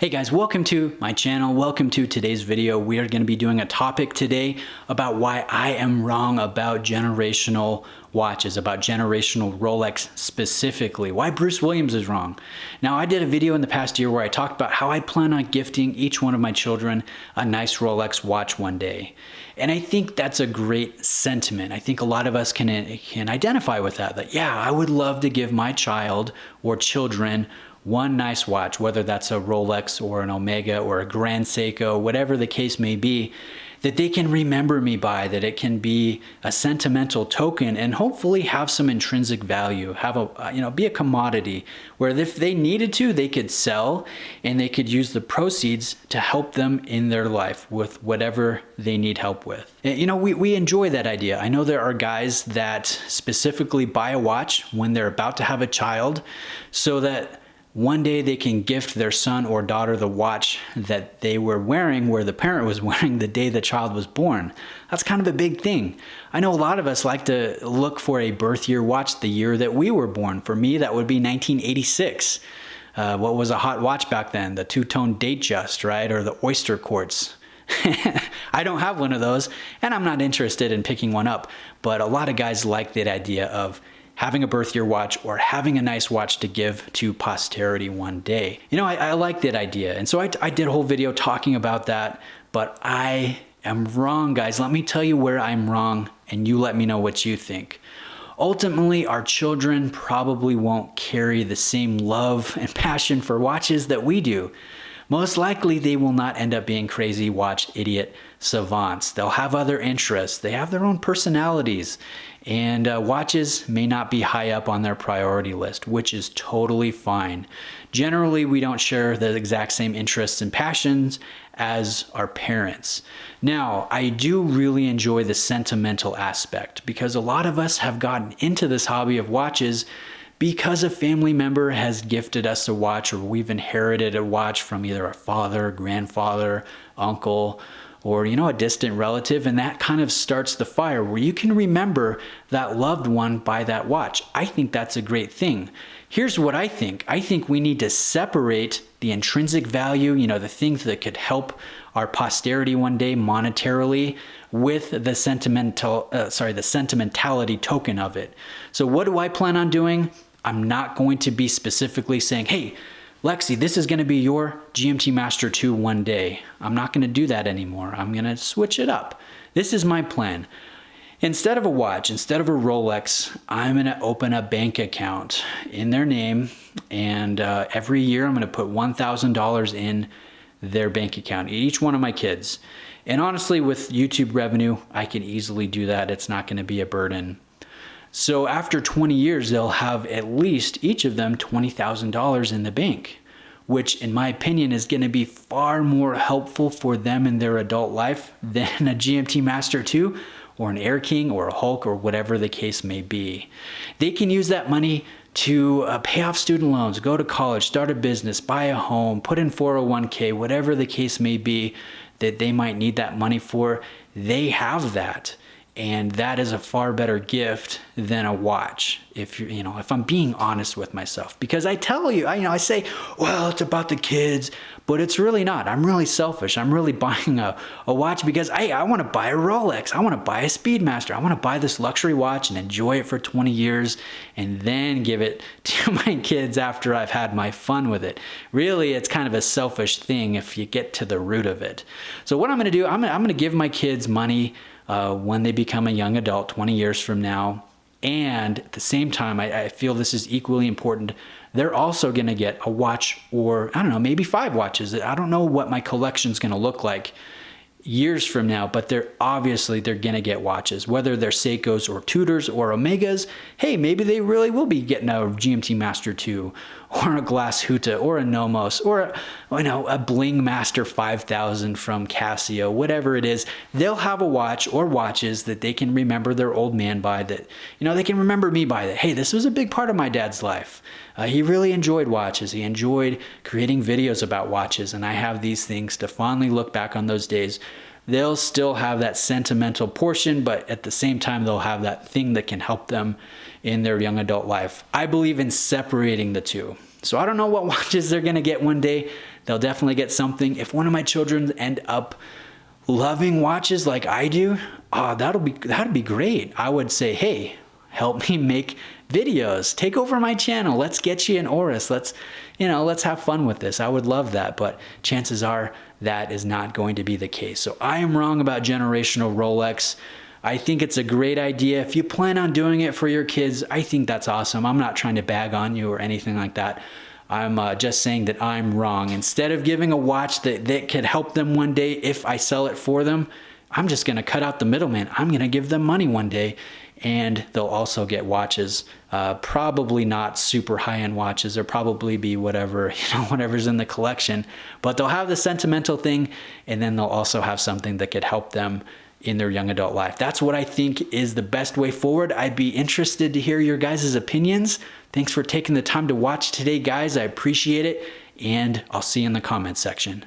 Hey guys, welcome to my channel. Welcome to today's video. We are going to be doing a topic today about why I am wrong about generational watches, about generational Rolex specifically, why Bruce Williams is wrong. Now, I did a video in the past year where I talked about how I plan on gifting each one of my children a nice Rolex watch one day. And I think that's a great sentiment. I think a lot of us can identify with that yeah, I would love to give my child or children one nice watch, whether that's a Rolex or an Omega or a Grand Seiko, whatever the case may be, that they can remember me by, that it can be a sentimental token and hopefully have some intrinsic value, have a, be a commodity where if they needed to, they could sell and they could use the proceeds to help them in their life with whatever they need help with. We enjoy that idea. I know there are guys that specifically buy a watch when they're about to have a child so that one day they can gift their son or daughter the watch that they were wearing where the parent was wearing the day the child was born. That's kind of a big thing. I know a lot of us like to look for a birth year watch the year that we were born. For me, that would be 1986. What was a hot watch back then? The two-tone Datejust, right? Or the Oyster Quartz. I don't have one of those, and I'm not interested in picking one up, but a lot of guys like that idea of having a birth year watch or having a nice watch to give to posterity one day. I like that idea. And so I did a whole video talking about that, but I am wrong, guys. Let me tell you where I'm wrong, and you let me know what you think. Ultimately, our children probably won't carry the same love and passion for watches that we do. Most likely, they will not end up being crazy watch idiot savants. They'll have other interests. They have their own personalities. And watches may not be high up on their priority list, which is totally fine. Generally, we don't share the exact same interests and passions as our parents. Now, I do really enjoy the sentimental aspect because a lot of us have gotten into this hobby of watches because a family member has gifted us a watch, or we've inherited a watch from either a father, grandfather, uncle, or a distant relative, and that kind of starts the fire where you can remember that loved one by that watch. I think that's a great thing. Here's what I think. I think we need to separate the intrinsic value, the things that could help our posterity one day monetarily, with the sentimentality token of it. So what do I plan on doing? I'm not going to be specifically saying, hey, Lexi, this is going to be your GMT-Master 2 one day. I'm not going to do that anymore. I'm going to switch it up. This is my plan. Instead of a watch, instead of a Rolex, I'm going to open a bank account in their name, and every year I'm going to put $1,000 in their bank account, each one of my kids. And honestly, with YouTube revenue, I can easily do that. It's not going to be a burden. So after 20 years, they'll have at least each of them $20,000 in the bank, which in my opinion is going to be far more helpful for them in their adult life than a GMT-Master 2 or an Air King or a Hulk or whatever the case may be. They can use that money to pay off student loans, go to college, start a business, buy a home, put in 401k, whatever the case may be that they might need that money for. They have that. And that is a far better gift than a watch, if I'm being honest with myself. Because I tell you, I say, well, it's about the kids, but it's really not. I'm really selfish. I'm really buying a watch because I want to buy a Rolex. I want to buy a Speedmaster. I want to buy this luxury watch and enjoy it for 20 years and then give it to my kids after I've had my fun with it. Really, it's kind of a selfish thing if you get to the root of it. So what I'm going to do, I'm going to give my kids money when they become a young adult 20 years from now. And at the same time, I feel this is equally important. They're also going to get a watch, or I don't know, maybe 5 watches. I don't know what my collection is going to look like years from now, but they're going to get watches, whether they're Seikos or Tudors or Omegas. Hey, maybe they really will be getting a GMT-Master 2 or a Glass Huta or a Nomos or a Bling Master 5000 from Casio, whatever it is. They'll have a watch or watches that they can remember their old man by, that they can remember me by, that hey, this was a big part of my dad's life. He really enjoyed watches. He enjoyed creating videos about watches, and I have these things to fondly look back on those days. They'll still have that sentimental portion, but at the same time, they'll have that thing that can help them in their young adult life. I believe in separating the two. So I don't know what watches they're going to get one day. they'll definitely get something. If one of my children end up loving watches like I do, that'd be great. I would say, hey, help me make videos. Take over my channel. Let's get you an Oris. Let's have fun with this. I would love that, but chances are that is not going to be the case. So I am wrong about generational Rolex. I think it's a great idea. If you plan on doing it for your kids, I think that's awesome. I'm not trying to bag on you or anything like that. I'm just saying that I'm wrong. Instead of giving a watch that could help them one day if I sell it for them, I'm just gonna cut out the middleman. I'm gonna give them money one day, and they'll also get watches. Probably not super high-end watches. They'll probably be whatever's in the collection, but they'll have the sentimental thing, and then they'll also have something that could help them in their young adult life. That's what I think is the best way forward. I'd be interested to hear your guys' opinions. Thanks for taking the time to watch today, guys. I appreciate it, and I'll see you in the comments section.